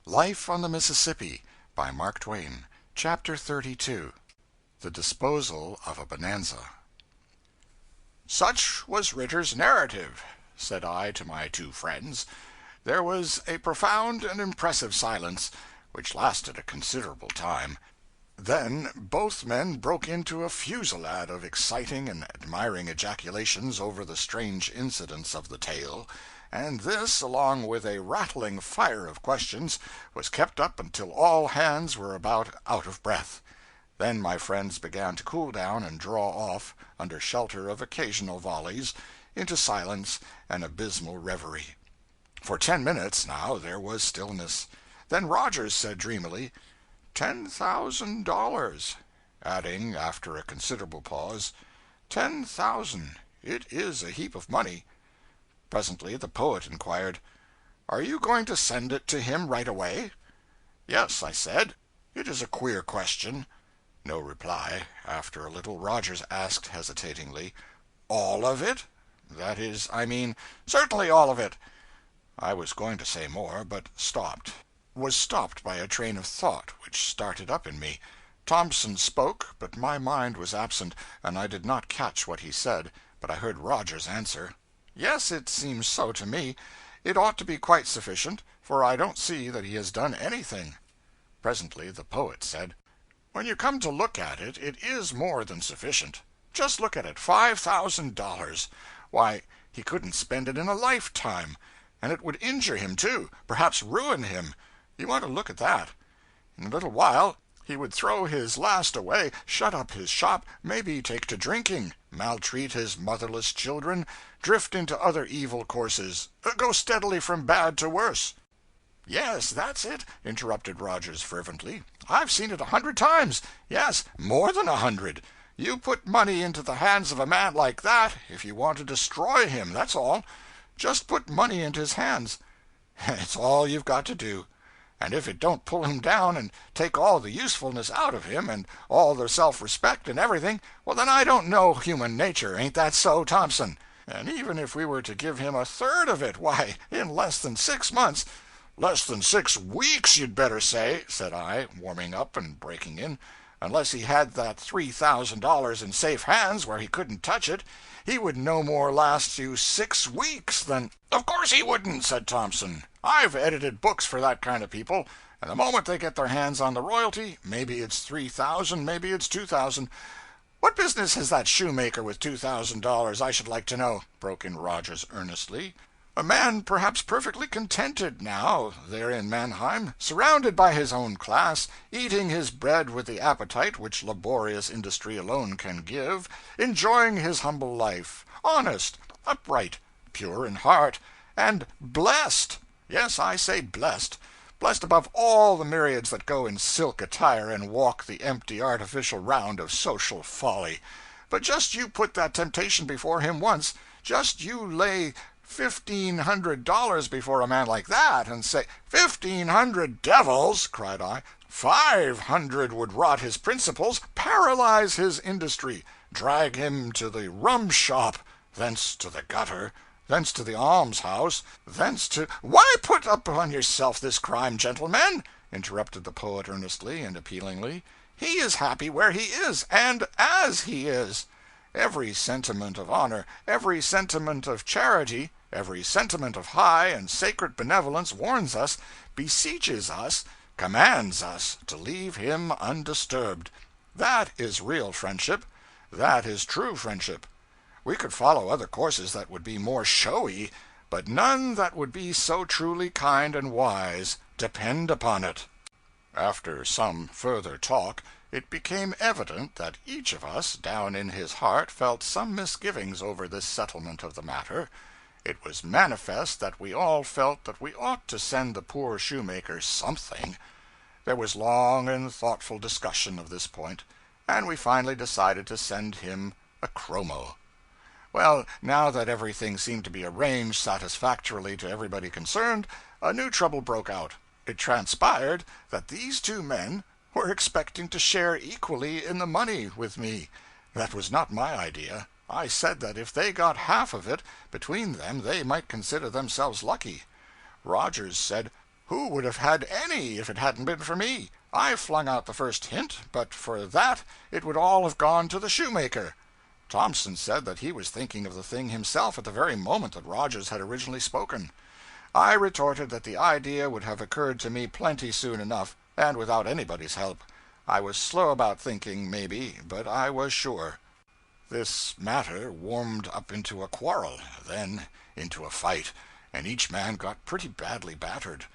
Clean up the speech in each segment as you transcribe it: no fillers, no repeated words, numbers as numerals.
Life on the Mississippi by Mark Twain. Chapter 32. The Disposal of a Bonanza. "Such was Ritter's narrative," said I to my two friends. There was a profound and impressive silence, which lasted a considerable time. Then both men broke into a fusillade of exciting and admiring ejaculations over the strange incidents of the tale, and this, along with a rattling fire of questions, was kept up until all hands were about out of breath. Then my friends began to cool down and draw off, under shelter of occasional volleys, into silence and abysmal reverie. For 10 minutes, now, there was stillness. Then Rogers said dreamily, $10,000, adding, after a considerable pause, 10,000. It is a heap of money. Presently the poet inquired, "Are you going to send it to him right away?" "Yes," I said. "It is a queer question." No reply. After a little, Rogers asked hesitatingly, "All of it? That is, I mean—" "Certainly all of it." I was going to say more, but was stopped by a train of thought which started up in me. Thompson spoke, but my mind was absent, and I did not catch what he said, but I heard Rogers answer, "Yes, it seems so to me. It ought to be quite sufficient, for I don't see that he has done anything." Presently the poet said, "When you come to look at it, it is more than sufficient. Just look at it, $5,000. Why, he couldn't spend it in a lifetime. And it would injure him, too, perhaps ruin him. You want to look at that. In a little while he would throw his last away, shut up his shop, maybe take to drinking, maltreat his motherless children, drift into other evil courses, go steadily from bad to worse." "Yes, that's it," interrupted Rogers fervently. "I've seen it 100 times. Yes, more than 100. You put money into the hands of a man like that if you want to destroy him, that's all. Just put money into his hands. It's all you've got to do. And if it don't pull him down and take all the usefulness out of him, and all the self-respect and everything, well, then I don't know human nature. Ain't that so, Thompson? And even if we were to give him a third of it, why, in less than 6 months—" "Less than 6 weeks, you'd better say," said I, warming up and breaking in. "Unless he had that $3,000 in safe hands where he couldn't touch it, he would no more last you 6 weeks than—" "Of course he wouldn't," said Thompson. "I've edited books for that kind of people, and the moment they get their hands on the royalty, maybe it's 3,000, maybe it's 2,000. What business has that shoemaker with $2,000, I should like to know?" broke in Rogers earnestly. "A man perhaps perfectly contented now, there in Mannheim, surrounded by his own class, eating his bread with the appetite which laborious industry alone can give, enjoying his humble life, honest, upright, pure in heart, and blessed. Yes, I say blessed. Blessed above all the myriads that go in silk attire and walk the empty artificial round of social folly. But just you put that temptation before him once, just you lay $1,500 before a man like that, and say—" "1,500 devils!" cried I. 500 would rot his principles, paralyze his industry, drag him to the rum shop, thence to the gutter, thence to the almshouse, thence to—" "Why put upon yourself this crime, gentlemen?" interrupted the poet earnestly and appealingly. "He is happy where he is, and as he is. Every sentiment of honor, every sentiment of charity, every sentiment of high and sacred benevolence warns us, beseeches us, commands us to leave him undisturbed. That is real friendship. That is true friendship. We could follow other courses that would be more showy, but none that would be so truly kind and wise, depend upon it." After some further talk, it became evident that each of us, down in his heart, felt some misgivings over this settlement of the matter. It was manifest that we all felt that we ought to send the poor shoemaker something. There was long and thoughtful discussion of this point, and we finally decided to send him a chromo. Well, now that everything seemed to be arranged satisfactorily to everybody concerned, a new trouble broke out. It transpired that these two men were expecting to share equally in the money with me. That was not my idea. I said that if they got half of it between them they might consider themselves lucky. Rogers said, Who would have had any if it hadn't been for me? I flung out the first hint, but for that it would all have gone to the shoemaker. Thompson said that he was thinking of the thing himself at the very moment that Rogers had originally spoken. I retorted that the idea would have occurred to me plenty soon enough, and without anybody's help. I was slow about thinking, maybe, but I was sure. This matter warmed up into a quarrel, then into a fight, and each man got pretty badly battered.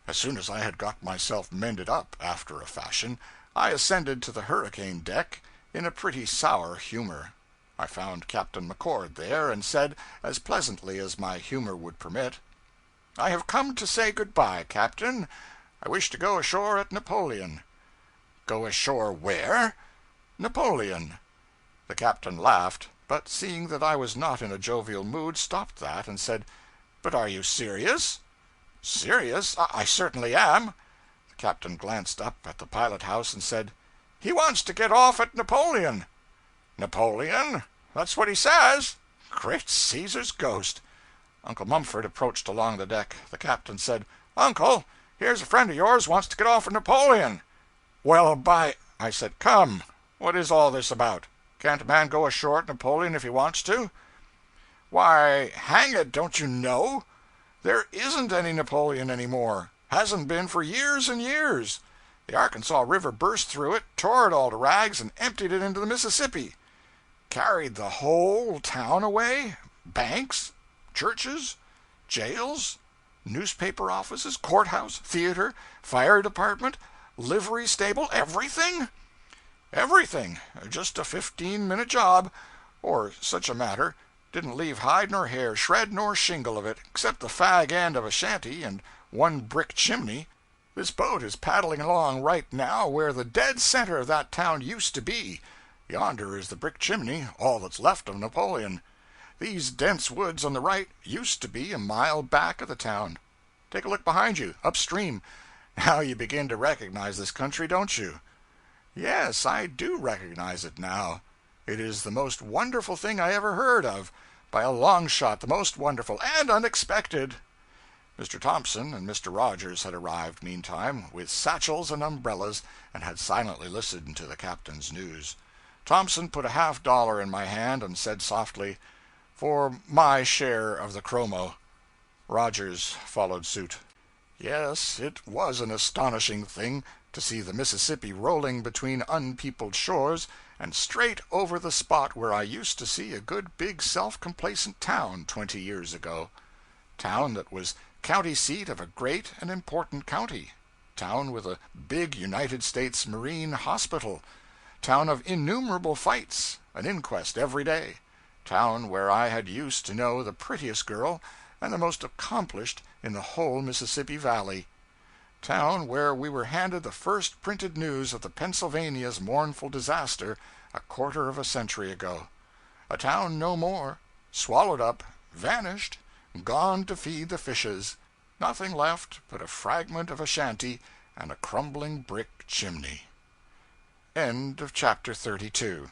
As soon as I had got myself mended up, after a fashion, I ascended to the hurricane deck in a pretty sour humor. I found Captain McCord there, and said, as pleasantly as my humor would permit, "I have come to say good-bye, Captain. I wish to go ashore at Napoleon." "Go ashore where?" "Napoleon." The captain laughed, but seeing that I was not in a jovial mood, stopped that, and said, "But are you serious?" "Serious? I certainly am." The captain glanced up at the pilot house and said, "He wants to get off at Napoleon." "Napoleon? That's what he says." Great Caesar's ghost! Uncle Mumford approached along the deck. The captain said, "Uncle, here's a friend of yours wants to get off at Napoleon." "Well, by—" I said, "Come, what is all this about? Can't a man go ashore at Napoleon if he wants to?" "Why, hang it, don't you know? There isn't any Napoleon any more. Hasn't been for years and years. The Arkansas River burst through it, tore it all to rags, and emptied it into the Mississippi." "Carried the whole town away? Banks, churches, jails, newspaper offices, courthouse, theater, fire department, livery stable, everything?" "Everything. Just a 15-minute job, or such a matter. Didn't leave hide nor hair, shred nor shingle of it, except the fag end of a shanty and one brick chimney. This boat is paddling along right now where the dead center of that town used to be. Yonder is the brick chimney, all that's left of Napoleon. These dense woods on the right used to be a mile back of the town. Take a look behind you, upstream. Now you begin to recognize this country, don't you?" "Yes, I do recognize it now. It is the most wonderful thing I ever heard of. By a long shot the most wonderful and unexpected." Mr. Thompson and Mr. Rogers had arrived, meantime, with satchels and umbrellas, and had silently listened to the captain's news. Thompson put a $50 in my hand, and said softly, "For my share of the chromo." Rogers followed suit. Yes, it was an astonishing thing to see the Mississippi rolling between unpeopled shores, and straight over the spot where I used to see a good big self-complacent town 20 years ago. Town that was county seat of a great and important county. Town with a big United States Marine Hospital. Town of innumerable fights, an inquest every day. Town where I had used to know the prettiest girl and the most accomplished in the whole Mississippi Valley. Town where we were handed the first printed news of the Pennsylvania's mournful disaster a quarter of a century ago. A town no more, swallowed up, vanished, gone to feed the fishes. Nothing left but a fragment of a shanty and a crumbling brick chimney. End of chapter 32.